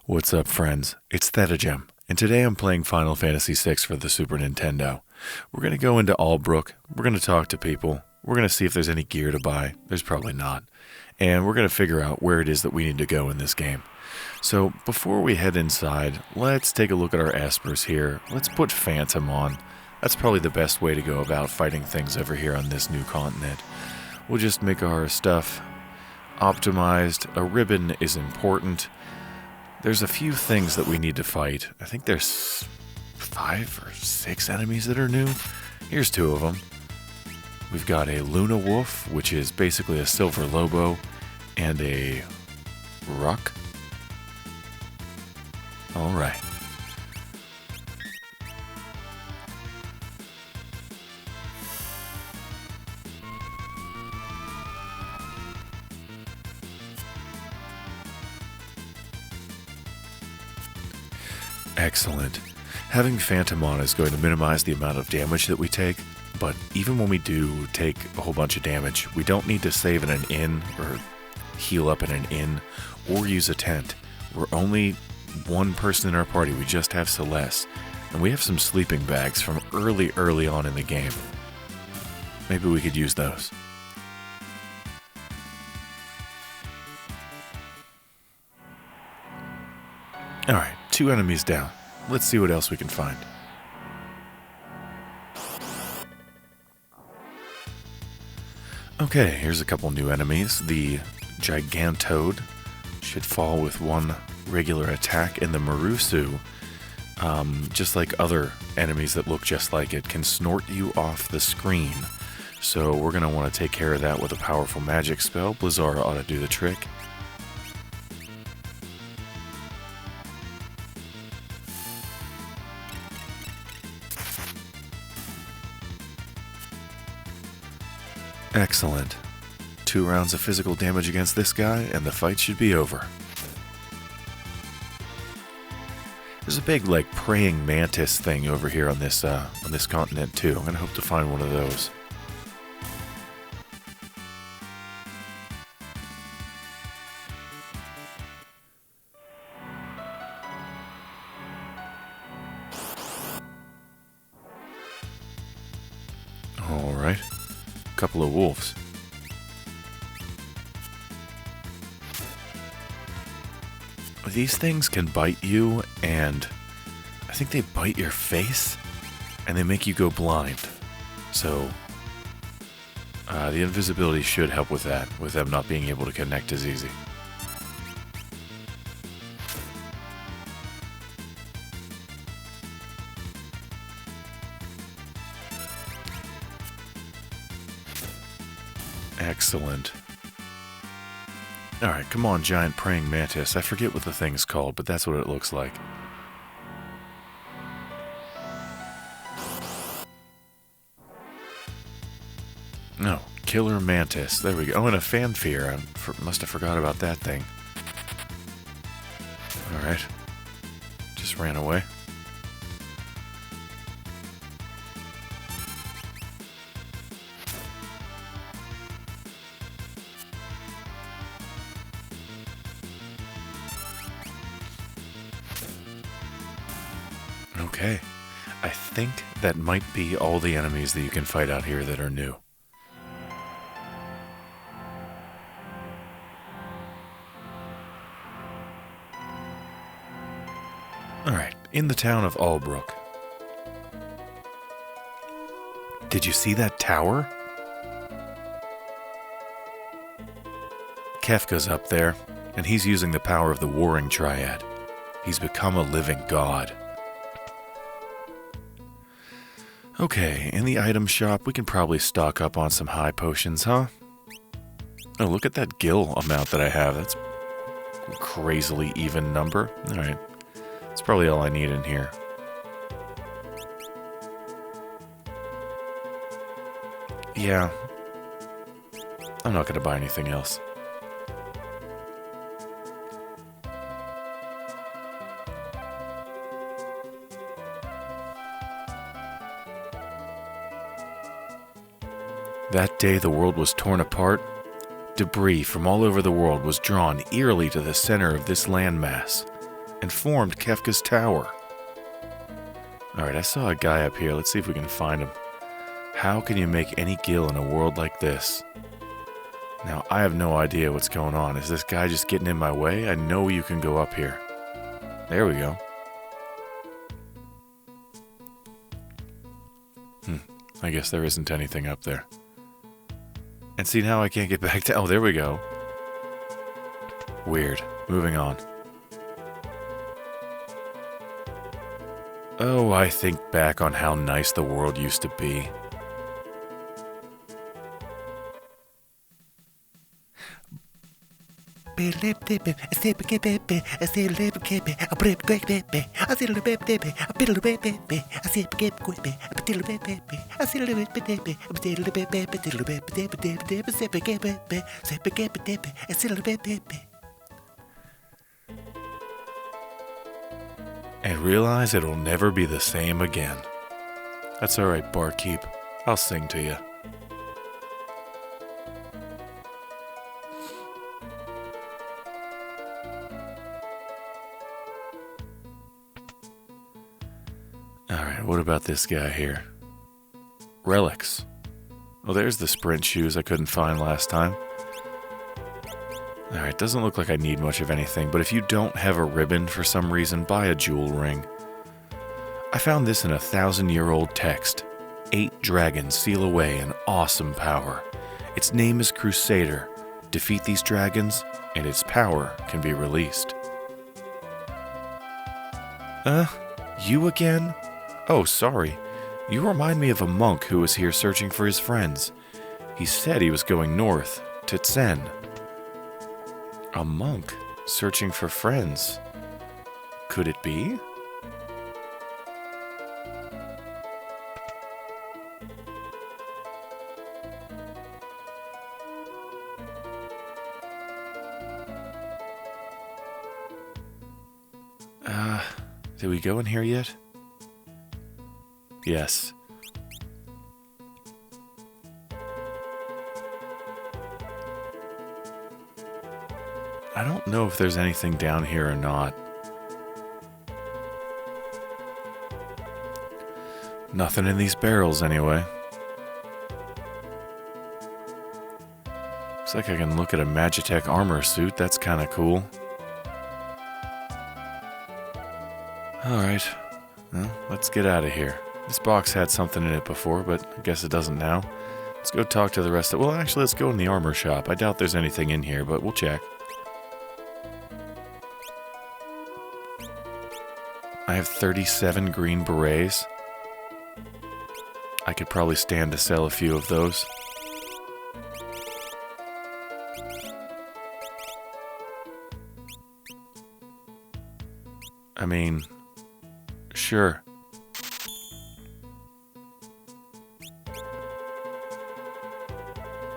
What's up, friends? It's Thedagem, and today I'm playing Final Fantasy VI for the Super Nintendo. We're going to go into Albrook, we're going to talk to people, we're going to see if there's any gear to buy. There's probably not. And we're going to figure out where it is that we need to go in this game. So, before we head inside, let's take a look at our espers here. Let's put Phantom on. That's probably the best way to go about fighting things over here on this new continent. We'll just make our stuff optimized. A ribbon is important. There's a few things that we need to fight. I think there's 5 or 6 enemies that are new. Here's 2 of them. We've got a Luna Wolf, which is basically a Silver Lobo, and a Ruck. Alright. Excellent. Having Phantom on is going to minimize the amount of damage that we take, but even when we do take a whole bunch of damage, we don't need to save in an inn or heal up in an inn or use a tent. We're only one person in our party. We just have Celes, and we have some sleeping bags from early on in the game. Maybe we could use those. Alright, 2 enemies down. Let's see what else we can find. Okay, here's a couple new enemies. The Gigantode should fall with 1 regular attack, and the Marusu, just like other enemies that look just like it, can snort you off the screen. So we're going to want to take care of that with a powerful magic spell. Blizzara ought to do the trick. Excellent. 2 rounds of physical damage against this guy, and the fight should be over. There's a big, like, praying mantis thing over here on this continent, too. I'm gonna hope to find one of those. Alright. Couple of wolves. These things can bite you, and I think they bite your face, and they make you go blind. So, the invisibility should help with that, with them not being able to connect as easy. Excellent. Alright, come on, giant praying mantis. I forget what the thing's called, but that's what it looks like. No, killer mantis. There we go. Oh, and a fanfare. I must have forgot about that thing. Alright. Just ran away. Okay, I think that might be all the enemies that you can fight out here that are new. Alright, in the town of Albrook. Did you see that tower? Kefka's up there, and he's using the power of the Warring Triad. He's become a living god. Okay, in the item shop, we can probably stock up on some high potions, huh? Oh, look at that gil amount that I have. That's a crazily even number. Alright, that's probably all I need in here. Yeah, I'm not going to buy anything else. That day the world was torn apart. Debris from all over the world was drawn eerily to the center of this landmass, and formed Kefka's tower. Alright, I saw a guy up here. Let's see if we can find him. How can you make any gill in a world like this? Now, I have no idea what's going on. Is this guy just getting in my way? I know you can go up here. There we go. I guess there isn't anything up there. And see, now I can't get back to... Oh, there we go. Weird. Moving on. Oh, I think back on how nice the world used to be. And realize it'll never be the same again. That's alright, barkeep. I'll sing to you. Alright, what about this guy here? Relics. Oh, there's the sprint shoes I couldn't find last time. Alright, doesn't look like I need much of anything, but if you don't have a ribbon for some reason, buy a jewel ring. I found this in a 1,000-year-old text. 8 dragons seal away an awesome power. Its name is Crusader. Defeat these dragons, and its power can be released. You again? Oh, sorry. You remind me of a monk who was here searching for his friends. He said he was going north, to Tzen. A monk searching for friends. Could it be? Did we go in here yet? Yes. I don't know if there's anything down here or not. Nothing in these barrels anyway. Looks like I can look at a Magitech armor suit. That's kind of cool. Alright. Well, let's get out of here. This box had something in it before, but I guess it doesn't now. Let's go talk to the rest of... Well, actually, let's go in the armor shop. I doubt there's anything in here, but we'll check. I have 37 green berets. I could probably stand to sell a few of those. I mean, sure.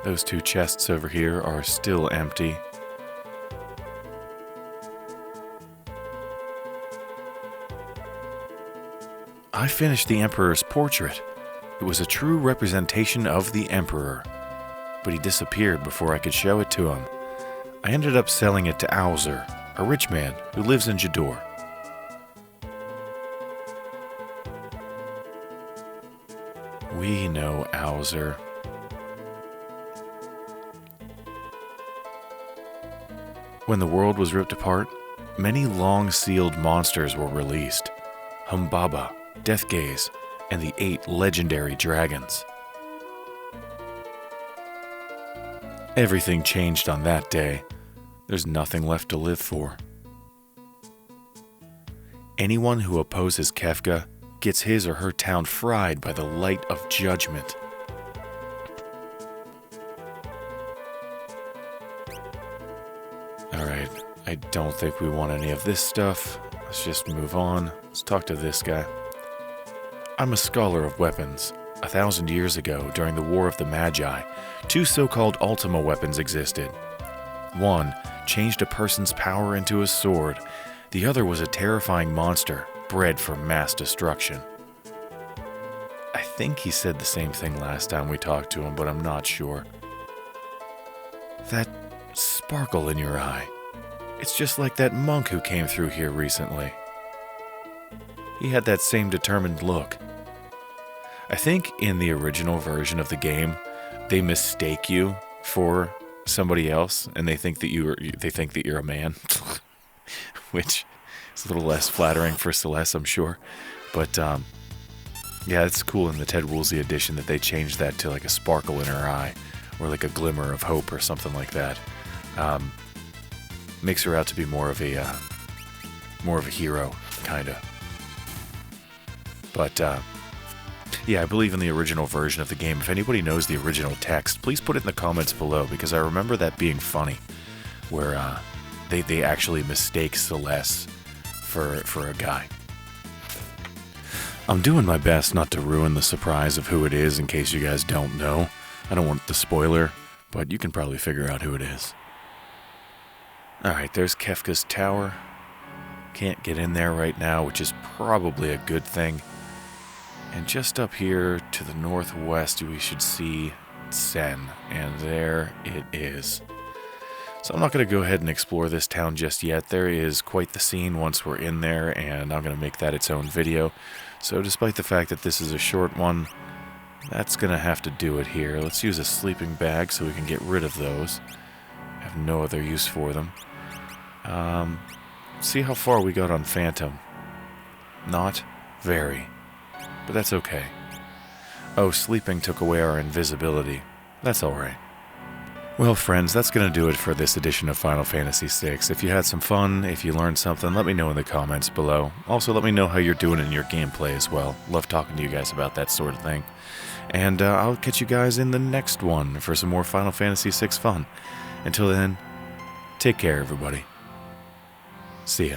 Those 2 chests over here are still empty. I finished the Emperor's portrait. It was a true representation of the Emperor, but he disappeared before I could show it to him. I ended up selling it to Alzer, a rich man who lives in Jador. We know Alzer. When the world was ripped apart, many long-sealed monsters were released. Humbaba, Deathgaze, and the 8 legendary dragons. Everything changed on that day. There's nothing left to live for. Anyone who opposes Kefka gets his or her town fried by the light of judgment. Alright, I don't think we want any of this stuff. Let's just move on. Let's talk to this guy. I'm a scholar of weapons. 1,000 years ago, during the War of the Magi, 2 so-called Ultima weapons existed. One changed a person's power into a sword. The other was a terrifying monster, bred for mass destruction. I think he said the same thing last time we talked to him, but I'm not sure. That sparkle in your eye. It's just like that monk who came through here recently. He had that same determined look. I think in the original version of the game, they mistake you for somebody else, and they think that you're a man, which is a little less flattering for Celes, I'm sure. But yeah, it's cool in the Ted Woolsey edition that they changed that to like a sparkle in her eye, or like a glimmer of hope, or something like that. Makes her out to be more of a hero, kinda. But yeah, I believe in the original version of the game. If anybody knows the original text, please put it in the comments below, because I remember that being funny, where they actually mistake Celes for a guy. I'm doing my best not to ruin the surprise of who it is in case you guys don't know. I don't want the spoiler, but you can probably figure out who it is. Alright, there's Kefka's tower. Can't get in there right now, which is probably a good thing. And just up here to the northwest, we should see Tzen, and there it is. So I'm not going to go ahead and explore this town just yet. There is quite the scene once we're in there, and I'm going to make that its own video. So despite the fact that this is a short one, that's going to have to do it here. Let's use a sleeping bag so we can get rid of those. I have no other use for them. See how far we got on Phantom. Not very. But that's okay. Oh, sleeping took away our invisibility. That's alright. Well, friends, that's going to do it for this edition of Final Fantasy VI. If you had some fun, if you learned something, let me know in the comments below. Also, let me know how you're doing in your gameplay as well. Love talking to you guys about that sort of thing. And I'll catch you guys in the next one for some more Final Fantasy VI fun. Until then, take care, everybody. See ya.